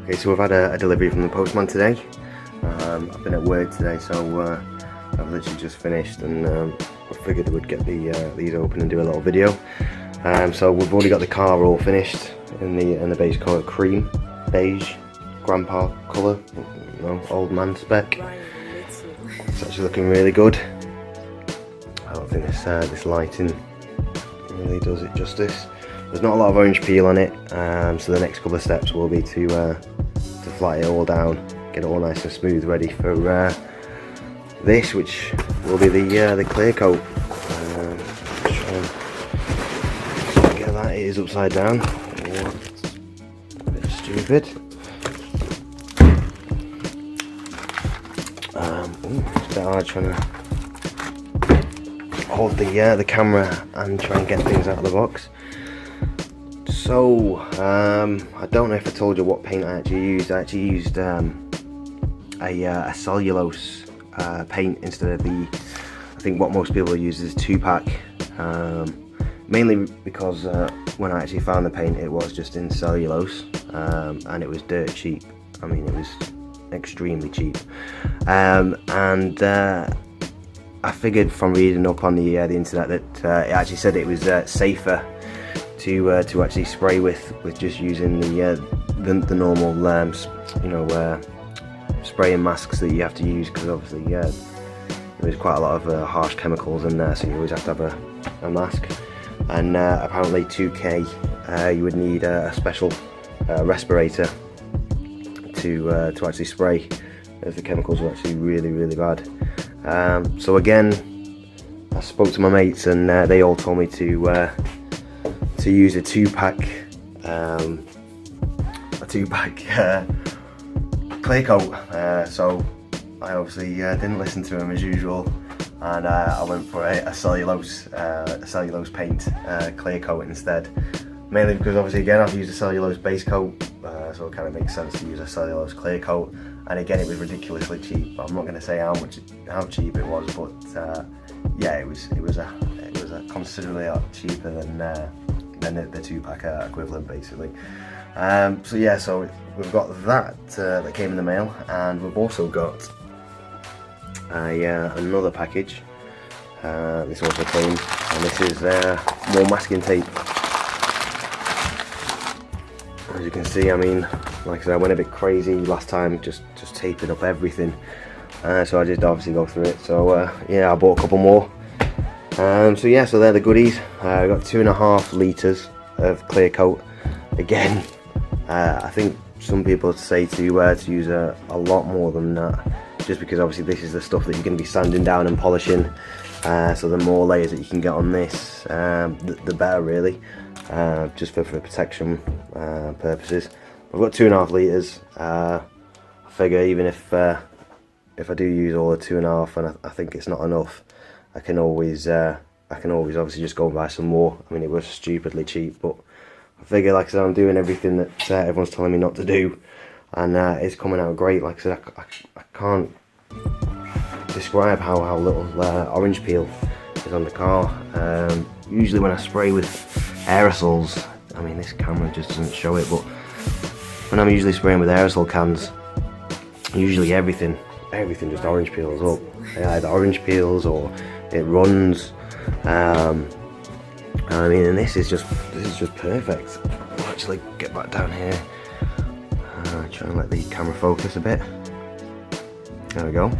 Okay, so we've had a delivery from the postman today. I've been at work today, so I've literally just finished, and I figured I would get these open and do a little video. So we've already got the car all finished in the base colour, cream beige, grandpa colour, you know, old man spec. It's actually looking really good. I don't think this lighting really does it justice. There's not a lot of orange peel on it, so the next couple of steps will be to flat it all down, get it all nice and smooth, ready for this, which will be the clear coat. Get that, it is upside down. A bit stupid. It's a bit hard trying to hold the camera and try and get things out of the box. So I don't know if I told you what paint I actually used. I actually used a cellulose paint instead of I think what most people use is 2-pack. Mainly because when I actually found the paint, it was just in cellulose, and it was dirt cheap. I mean, it was extremely cheap, and I figured from reading up on the internet that it actually said it was safer to actually spray with just using the normal spraying masks that you have to use, because obviously there's quite a lot of harsh chemicals in there, so you always have to have a mask. And apparently 2K you would need a special respirator to actually spray, as the chemicals are actually really bad. So again, I spoke to my mates, and they all told me to use a 2-pack clear coat. So I obviously didn't listen to him as usual, and I went for a cellulose paint clear coat instead. Mainly because obviously again I've used a cellulose base coat, so it kind of makes sense to use a cellulose clear coat. And again, it was ridiculously cheap. I'm not going to say how cheap it was, but yeah, it was a considerably a lot cheaper than the 2-pack equivalent, basically. So yeah, so we've got that came in the mail, and we've also got another package. This also came, and this is more masking tape. As you can see, I mean, like I said, I went a bit crazy last time, just taping up everything. So I just obviously go through it. So yeah, I bought a couple more. So yeah, so they're the goodies. I got 2.5 litres of clear coat. Again, I think some people say to use a lot more than that, just because obviously this is the stuff that you're going to be sanding down and polishing. So the more layers that you can get on this, the better, really. Just for protection purposes. I've got 2.5 litres. I figure even if I do use all the 2.5 and I think it's not enough, I can always obviously just go and buy some more. I mean, it was stupidly cheap, but I figure, like I said, I'm doing everything that everyone's telling me not to do, and it's coming out great. Like I said, I can't describe how little orange peel is on the car. Usually when I spray with aerosols, I mean, this camera just doesn't show it, but when I'm usually spraying with aerosol cans, usually everything just orange peels up. Either orange peels or it runs. I mean, and this is just perfect. I'll actually get back down here. Try and let the camera focus a bit. There we go.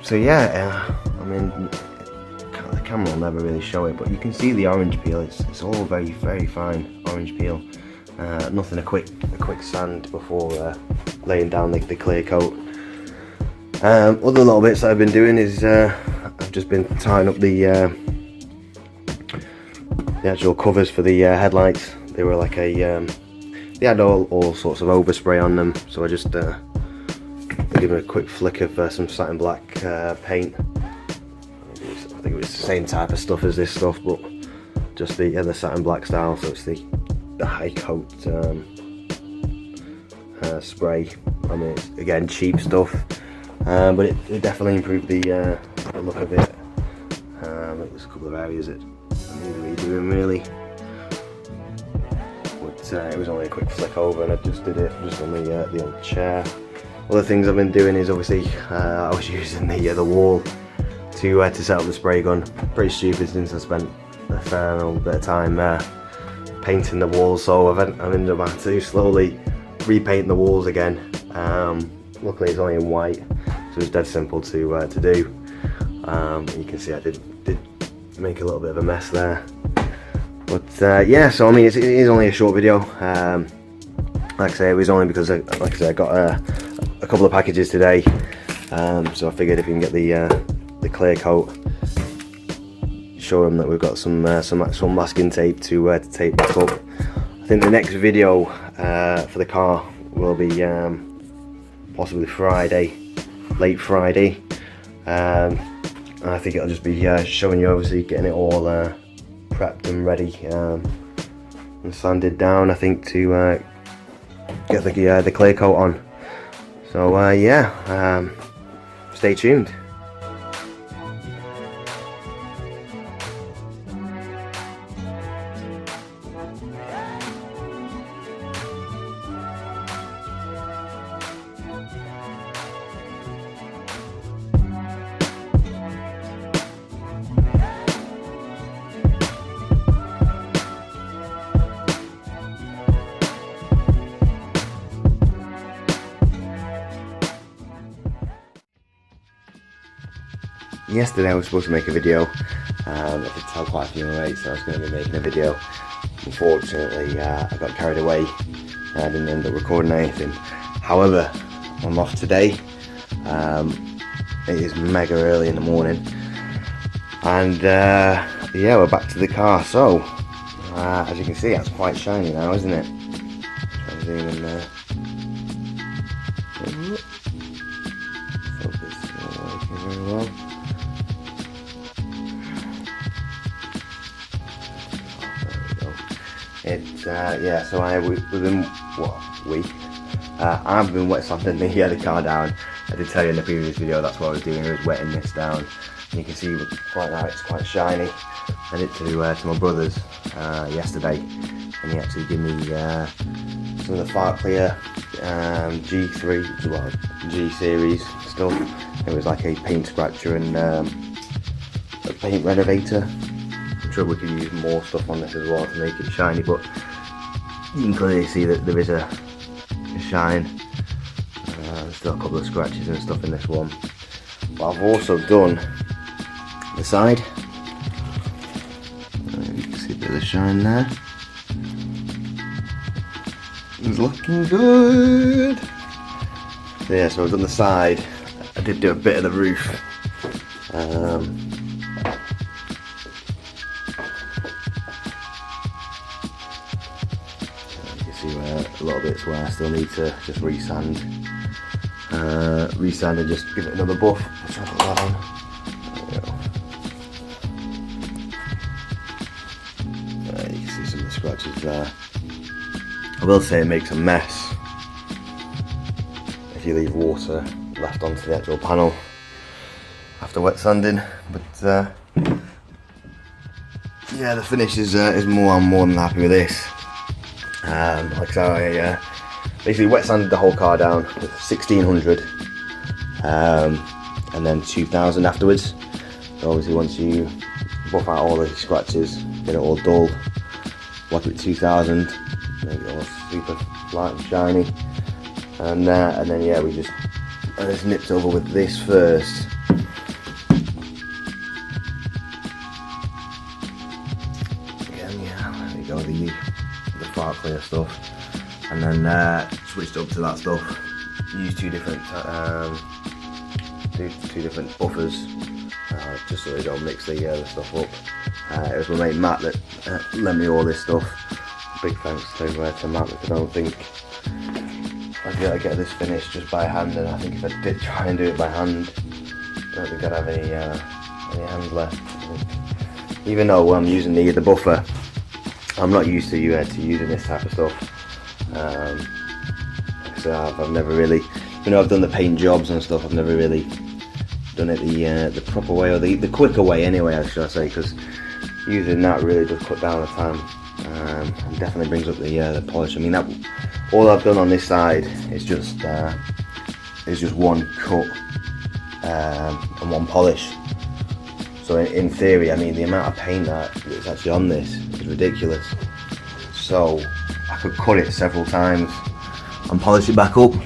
So yeah, I mean, the camera will never really show it, but you can see the orange peel. It's all very fine orange peel. Nothing a quick sand before laying down the clear coat. Other little bits that I've been doing is I've just been tying up the actual covers for the headlights. They were like they had all sorts of overspray on them, so I just give them a quick flick of some satin black paint. I think it was the same type of stuff as this stuff, but just the satin black style, so it's the high coat spray. I mean, it's, again, cheap stuff, but it definitely improved the look of it. There's a couple of areas that I need redoing, really, but it was only a quick flick over, and I just did it just on the old chair. Other things I've been doing is obviously I was using the wall to set up the spray gun. Pretty stupid, since I spent a fair old bit of time painting the walls, so I've ended up having to slowly repaint the walls again. Luckily it's only in white, so it's dead simple to do. You can see I did make a little bit of a mess there, but yeah, so I mean it is only a short video. Like I say, it was only because I got a couple of packages today, so I figured if you can get the clear coat, show them that we've got some masking tape to tape back up. I think the next video for the car will be possibly Friday, late Friday. I think it'll just be showing you, obviously getting it all prepped and ready and sanded down, I think, to get the clear coat on. So yeah, stay tuned. Yesterday I was supposed to make a video. I did tell quite a few of my mates that I was going to be making a video. Unfortunately, I got carried away and I didn't end up recording anything. However, I'm off today. It is mega early in the morning, and yeah, we're back to the car. So, as you can see, it's quite shiny now, isn't it? Try to zoom in there. Focus not working very well. Yeah, so within what week, I've been wet sanding the car down. I did tell you in the previous video that's what I was doing. I was wetting this down, and you can see right now it's quite shiny. I did it to my brother's yesterday, and he actually gave me some of the Fart Clear G3, well, G series stuff. It was like a paint scratcher and a paint renovator. I'm sure we could use more stuff on this as well to make it shiny, but you can clearly see that there is a shine. There's still a couple of scratches and stuff in this one. But I've also done the side. You can see a bit of the shine there. It's looking good. So yeah, so I've done the side. I did do a bit of the roof. See where a lot of it's where I still need to just resand and just give it another buff. I'll try to put that on. There we go. You can see some of the scratches there. I will say it makes a mess if you leave water left onto the actual panel after wet sanding, but yeah, the finish is more. I'm more than happy with this. Like so, I basically wet sanded the whole car down with 1600, and then 2000 afterwards. So obviously, once you buff out all the scratches, get it all dull, whack it 2000, make it all super light and shiny, and then yeah, I just nipped over with this first. Again, yeah, there we go. The Fart Clear stuff, and then switched up to that stuff. Used two different buffers, just so they don't mix the stuff up. It was my mate Matt that lent me all this stuff. Big thanks to Matt, because I don't think I'd be able to get this finished just by hand, and I think if I did try and do it by hand, I don't think I'd have any hands left. Even though I'm using the buffer, I'm not used to using this type of stuff. So I've never really, I've done the paint jobs and stuff. I've never really done it the proper way, or the quicker way anyway, should I say? Because using that really does cut down the time. and definitely brings up the polish. I mean, that all I've done on this side is just one cut and one polish. So in theory, I mean, the amount of paint that's actually on this is ridiculous. So I could cut it several times and polish it back up. A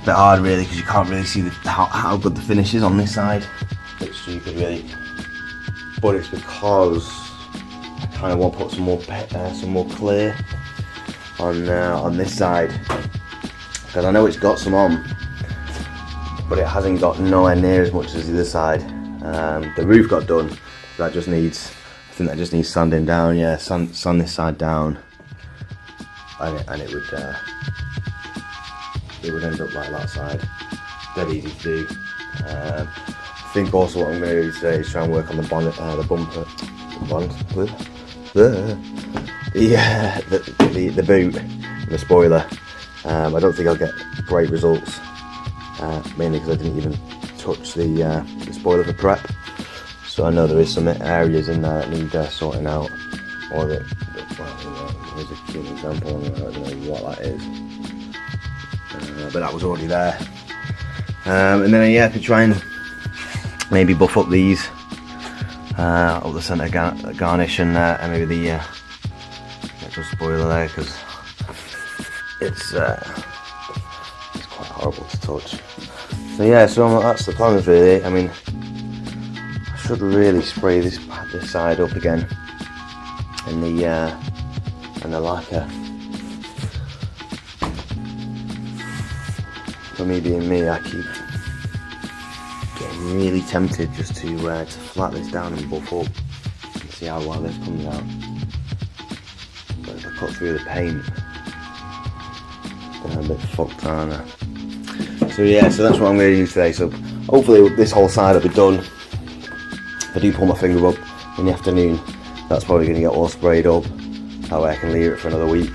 bit hard really, because you can't really see how good the finish is on this side. A bit stupid really, but it's because I kind of want to put some more clear on this side, because I know it's got some on, but it hasn't got nowhere near as much as the other side. The roof got done. That just needs, I think that just needs sanding down. Yeah, sand this side down, and it would end up like that side. Dead easy to do. I think also what I'm going to do today is try and work on the bonnet, the bumper, the boot, and the spoiler. I don't think I'll get great results, mainly because I didn't even touch the spoiler for prep. So I know there is some areas in there that need sorting out, or that there's a cute example on it. I don't know what that is, but that was already there. And then I could try and maybe buff up these, up the centre garnish, and maybe the actual spoiler there, because it's quite horrible to touch. So yeah, so that's the plans really. I mean, I should really spray this side up again, and the lacquer. For me being me, I keep getting really tempted just to flat this down and buff up and see how well this comes out. But if I cut through the paint, then I'm a bit fucked, aren't I? So yeah, so that's what I'm going to do today. So hopefully this whole side will be done. If I do pull my finger up in the afternoon, that's probably going to get all sprayed up. That way I can leave it for another week,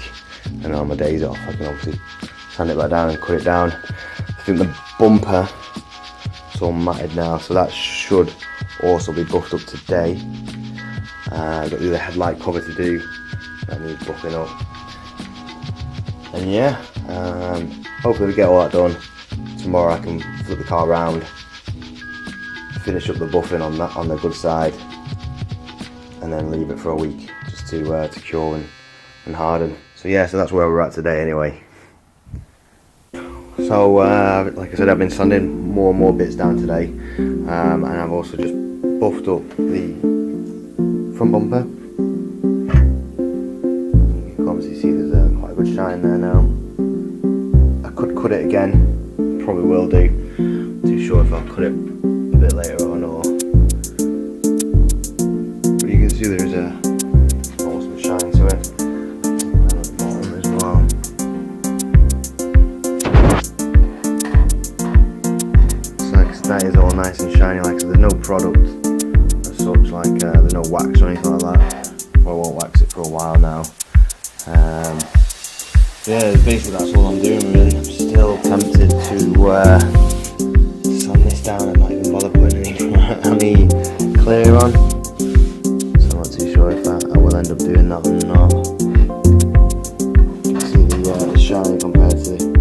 and on my days off I can obviously sand it back down and cut it down. I think the bumper is all matted now, so that should also be buffed up today. I've got the other headlight cover to do, that needs buffing up. And yeah, hopefully we get all that done. Tomorrow I can flip the car around, finish up the buffing on the good side, and then leave it for a week just to cure and harden. So yeah, so that's where we're at today anyway. So like I said, I've been sanding more and more bits down today, and I've also just buffed up the front bumper. You can obviously see there's quite a good shine there now. I could cut it again, probably will do. Not too sure if I'll cut it a bit later or not. But you can see there's awesome shine to it. And at the bottom as well. That is all nice and shiny, like so there's no product as such, like there's no wax or anything like that. Well, I won't wax it for a while now. Yeah, basically that's all I'm doing really. I'm still tempted to sand this down and not even bother putting any clear on. So I'm not too sure if I will end up doing that or not. See the shine compared to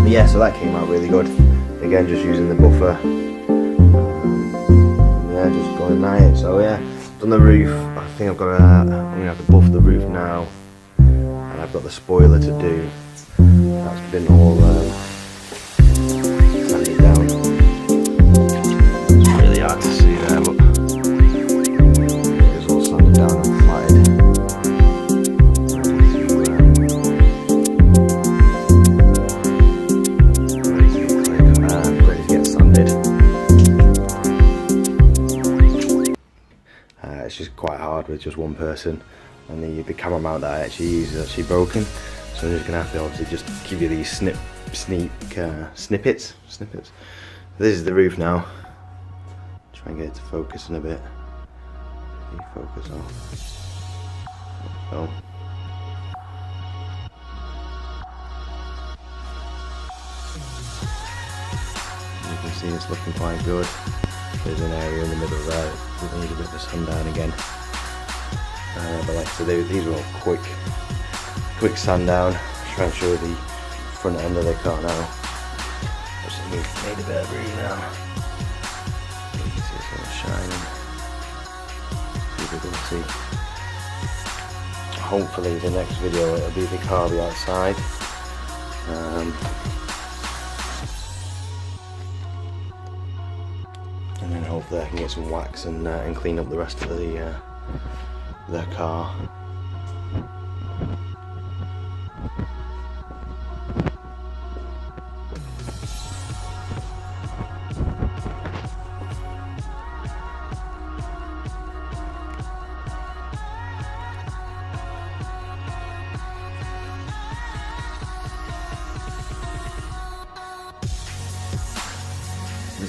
yeah, so that came out really good. Again, just using the buffer. Yeah, just going nice. So yeah, done the roof. I think I'm gonna have to buff the roof now, and I've got the spoiler to do. That's been all sanded down. It's really hard to see there, but it's all sanded down and flatted. It's just quite hard with just one person, and the camera mount that I actually use is actually broken, So I'm just gonna have to obviously just give you these snippets. This is the roof now. Try and get it to focus in a bit. Focus on. Oh. You can see it's looking quite good. There's an area in the middle there. We need a bit of a sundown again. But like I said, these are all quick sundown. Try and show the front end of the car now. Just made a bit of room now. You can see it's all shining. Visibility. Hopefully the next video it'll be the car be outside. And then hopefully I can get some wax and clean up the rest of the car.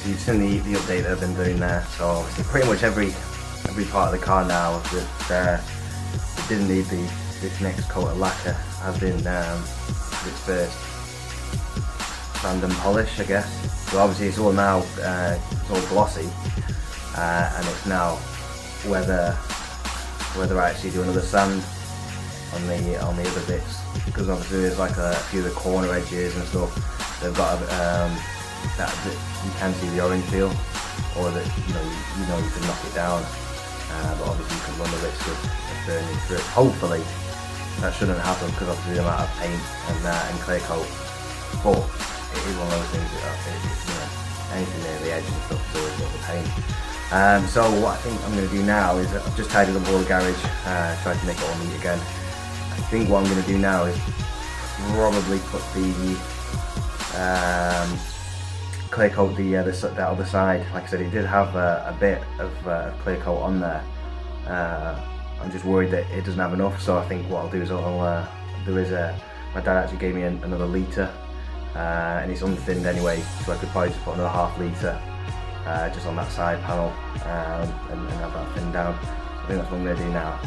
You've seen the update that I've been doing there, so obviously pretty much every part of the car now that didn't need this next coat of lacquer has been its first sand and polish, I guess. So obviously it's all now it's all glossy, and it's now whether I actually do another sand on the other bits, because obviously there's like a few of the corner edges and stuff. They've got that you can see the orange feel, or that you can knock it down, but obviously you can run the risk of burning through it. Hopefully that shouldn't happen, because obviously the amount of paint and clear coat, but it is one of those things that anything near the edge and stuff is always a bit of a pain. So what I think I'm going to do now is I've just tidied up all the garage, tried to make it all neat again. I think what I'm going to do now is probably put the clear coat that other side. Like I said, it did have a bit of clear coat on there. I'm just worried that it doesn't have enough, so I think what I'll do is my dad actually gave me another litre, and it's unthinned anyway, so I could probably just put another ½ litre just on that side panel and have that thinned down. So I think that's what I'm going to do now.